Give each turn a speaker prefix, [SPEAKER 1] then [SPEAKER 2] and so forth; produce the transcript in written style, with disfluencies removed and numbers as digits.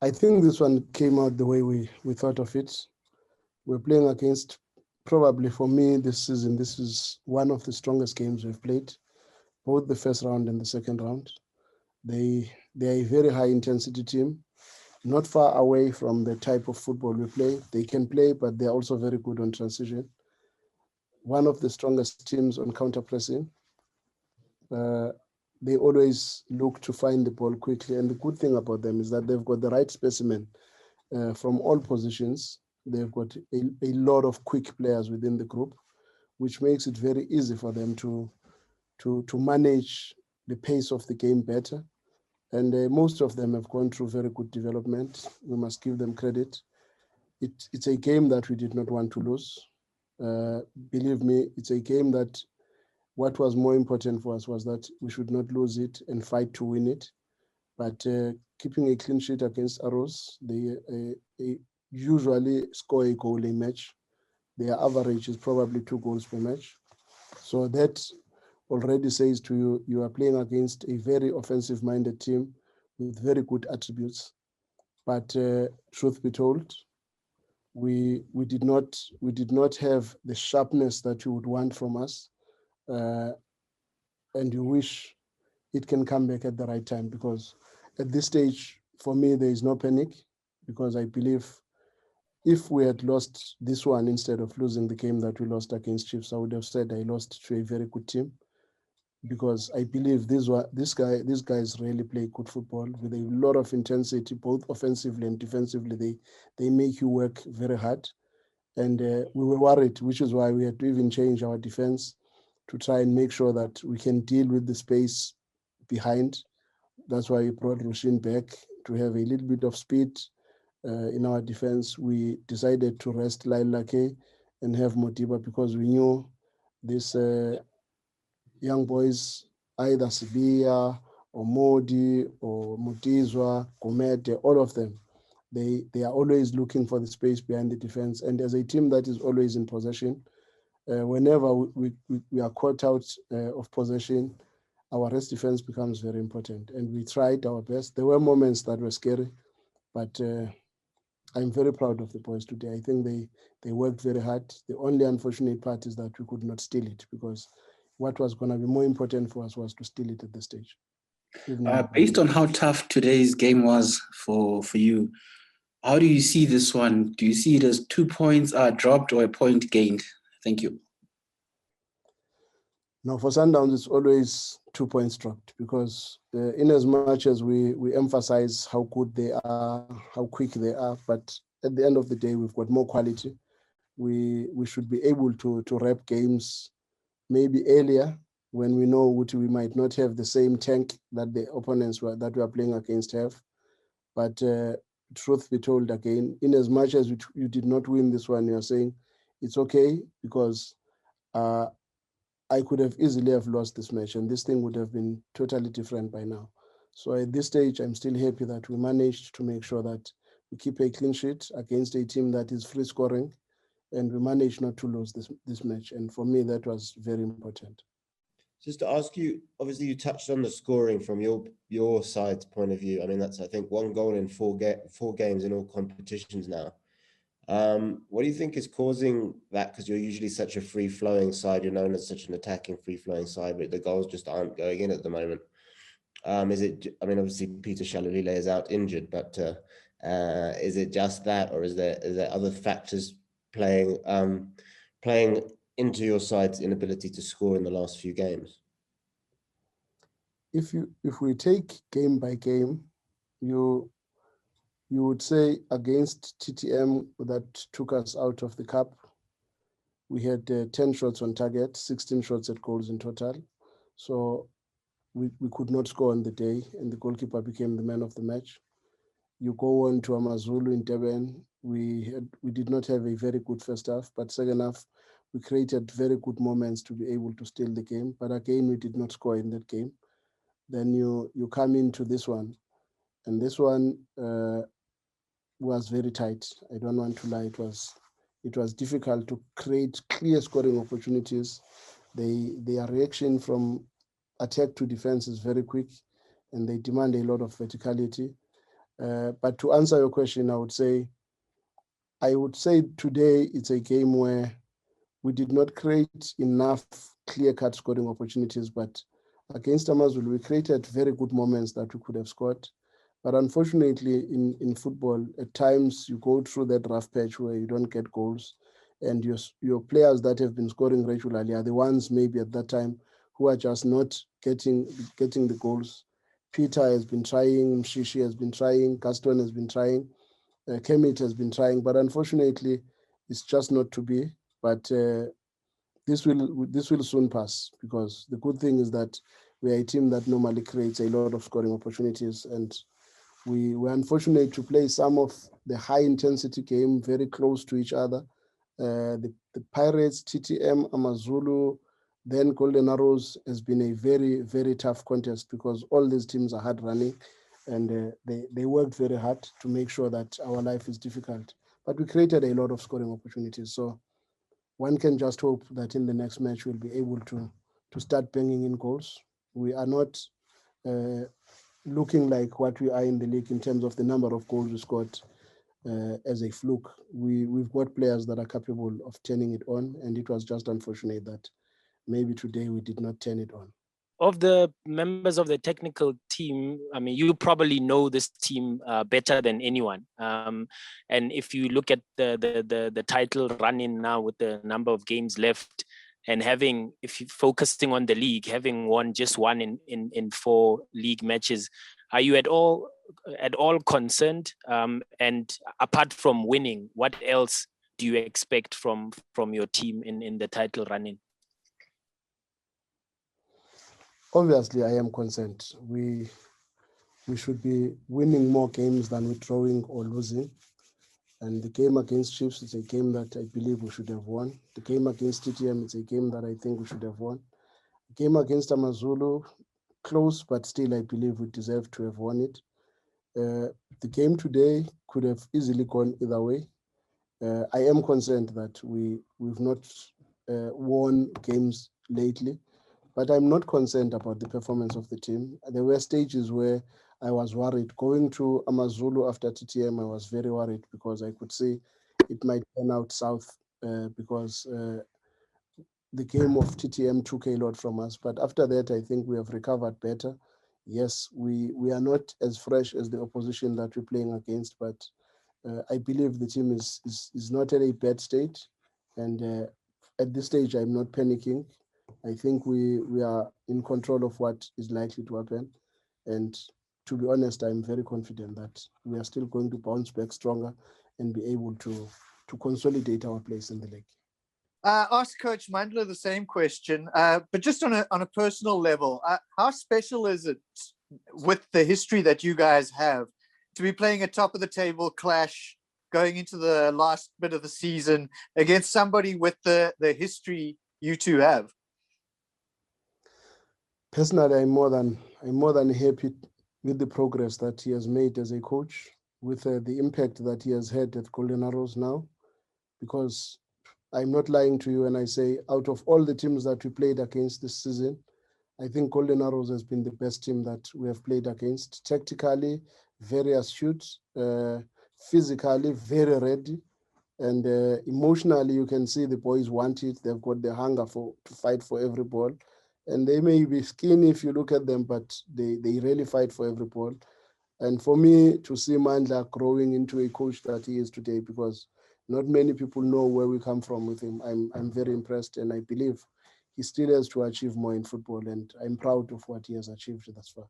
[SPEAKER 1] I think this one came out the way we thought of it. We're playing against, probably for me this season, this is one of the strongest games we've played, both the first round and the second round. They are a very high intensity team, not far away from the type of football we play. They can play, but they're also very good on transition. One of the strongest teams on counter pressing. Uh, they always look to find the ball quickly. And the good thing about them is that they've got the right specimen from all positions. They've got a lot of quick players within the group, which makes it very easy for them to manage the pace of the game better. And most of them have gone through very good development. We must give them credit. It's a game that we did not want to lose. Believe me, it's a game that what was more important for us was that we should not lose it and fight to win it. But keeping a clean sheet against Arrows, they usually score a goal a match. Their average is probably 2 goals per match. So that already says to you, you are playing against a very offensive-minded team with very good attributes. But truth be told, we did not have the sharpness that you would want from us, and you wish it can come back at the right time, because at this stage, for me, there is no panic, because I believe if we had lost this one instead of losing the game that we lost against Chiefs, I would have said I lost to a very good team, because I believe these guys really play good football with a lot of intensity, both offensively and defensively. They make you work very hard, and we were worried, which is why we had to even change our defense to try and make sure that we can deal with the space behind. That's why we brought Rushin back to have a little bit of speed in our defense. We decided to rest Lailake and have Modiba, because we knew these young boys, either Sibia or Modi or Mutizwa, Komete, all of them, they are always looking for the space behind the defense. And as a team that is always in possession, whenever we are caught out of possession, our rest defense becomes very important. And we tried our best. There were moments that were scary, but I'm very proud of the boys today. I think they worked very hard. The only unfortunate part is that we could not steal it, because what was going to be more important for us was to steal it at this stage.
[SPEAKER 2] Based on how tough today's game was for you, how do you see this one? Do you see it as 2 points dropped or a point gained? Thank you.
[SPEAKER 1] Now, for Sundowns, it's always 2 points dropped, because in as much as we emphasize how good they are, how quick they are, but at the end of the day, we've got more quality. We should be able to wrap games maybe earlier, when we know we might not have the same tank that the opponents that we are playing against have. But truth be told, again, in as much as you did not win this one, you are saying it's okay, because I could have easily have lost this match, and this thing would have been totally different by now. So at this stage, I'm still happy that we managed to make sure that we keep a clean sheet against a team that is free scoring, and we managed not to lose this match. And for me, that was very important.
[SPEAKER 3] Just to ask you, obviously you touched on the scoring from your side's point of view. I mean, that's, I think, 1 goal in 4 games in all competitions now. What do you think is causing that? Because you're usually such a free-flowing side. You're known as such an attacking, free-flowing side, but the goals just aren't going in at the moment. Is it? I mean, obviously Peter Shalulile is out injured, but is it just that, or is there other factors playing into your side's inability to score in the last few games?
[SPEAKER 1] If we take game by game, you would say against TTM that took us out of the cup, we had 10 shots on target, 16 shots at goals in total. So we could not score on the day, and the goalkeeper became the man of the match. You go on to Amazulu in Durban, we did not have a very good first half, but second half, we created very good moments to be able to steal the game. But again, we did not score in that game. Then you come into this one, and this one was very tight. I don't want to lie. It was difficult to create clear scoring opportunities. Their reaction from attack to defense is very quick, and they demand a lot of verticality. But to answer your question, I would say today it's a game where we did not create enough clear-cut scoring opportunities, but against Amazulu, we created very good moments that we could have scored. But unfortunately, in football, at times you go through that rough patch where you don't get goals, and your players that have been scoring regularly are the ones maybe at that time who are just not getting the goals. Peter has been trying, Mshishi has been trying, Gaston has been trying, Kermit has been trying, but unfortunately, it's just not to be. But this will soon pass, because the good thing is that we are a team that normally creates a lot of scoring opportunities, and we were unfortunate to play some of the high intensity game very close to each other. The Pirates, TTM, Amazulu, then Golden Arrows has been a very, very tough contest, because all these teams are hard running, and they worked very hard to make sure that our life is difficult. But we created a lot of scoring opportunities. So one can just hope that in the next match we'll be able to start banging in goals. We are not looking like what we are in the league in terms of the number of goals we scored as a fluke. We've got players that are capable of turning it on, and it was just unfortunate that maybe today we did not turn it on.
[SPEAKER 4] Of the members of the technical team, I mean, you probably know this team better than anyone. And if you look at the title run-in now with the number of games left, and if you're focusing on the league, having won just one in 4 league matches, are you at all concerned? And apart from winning, what else do you expect from your team in the title run-in?
[SPEAKER 1] Obviously, I am concerned. We should be winning more games than we're drawing or losing. And the game against Chiefs is a game that I believe we should have won. The game against TTM is a game that I think we should have won. The game against Amazulu, close, but still I believe we deserve to have won it. The game today could have easily gone either way. I am concerned that we've not won games lately. But I'm not concerned about the performance of the team. There were stages where I was worried. Going to Amazulu after TTM, I was very worried, because I could see it might turn out south, because the game of TTM took a lot from us. But after that, I think we have recovered better. Yes, we are not as fresh as the opposition that we're playing against, but I believe the team is not in a bad state. And at this stage, I'm not panicking. I think we are in control of what is likely to happen. And to be honest, I'm very confident that we are still going to bounce back stronger and be able to consolidate our place in the league.
[SPEAKER 5] Ask Coach Mandla the same question, but just on a personal level, how special is it with the history that you guys have to be playing a top of the table clash going into the last bit of the season against somebody with the history you two have?
[SPEAKER 1] Personally, I'm more than happy with the progress that he has made as a coach, with the impact that he has had at Golden Arrows now, because I'm not lying to you when I say out of all the teams that we played against this season, I think Golden Arrows has been the best team that we have played against. Tactically, very astute, physically, very ready, and emotionally, you can see the boys want it. They've got the hunger to fight for every ball. And they may be skinny if you look at them, but they really fight for every ball. And for me to see Mandla growing into a coach that he is today, because not many people know where we come from with him, I'm very impressed, and I believe he still has to achieve more in football, and I'm proud of what he has achieved thus far.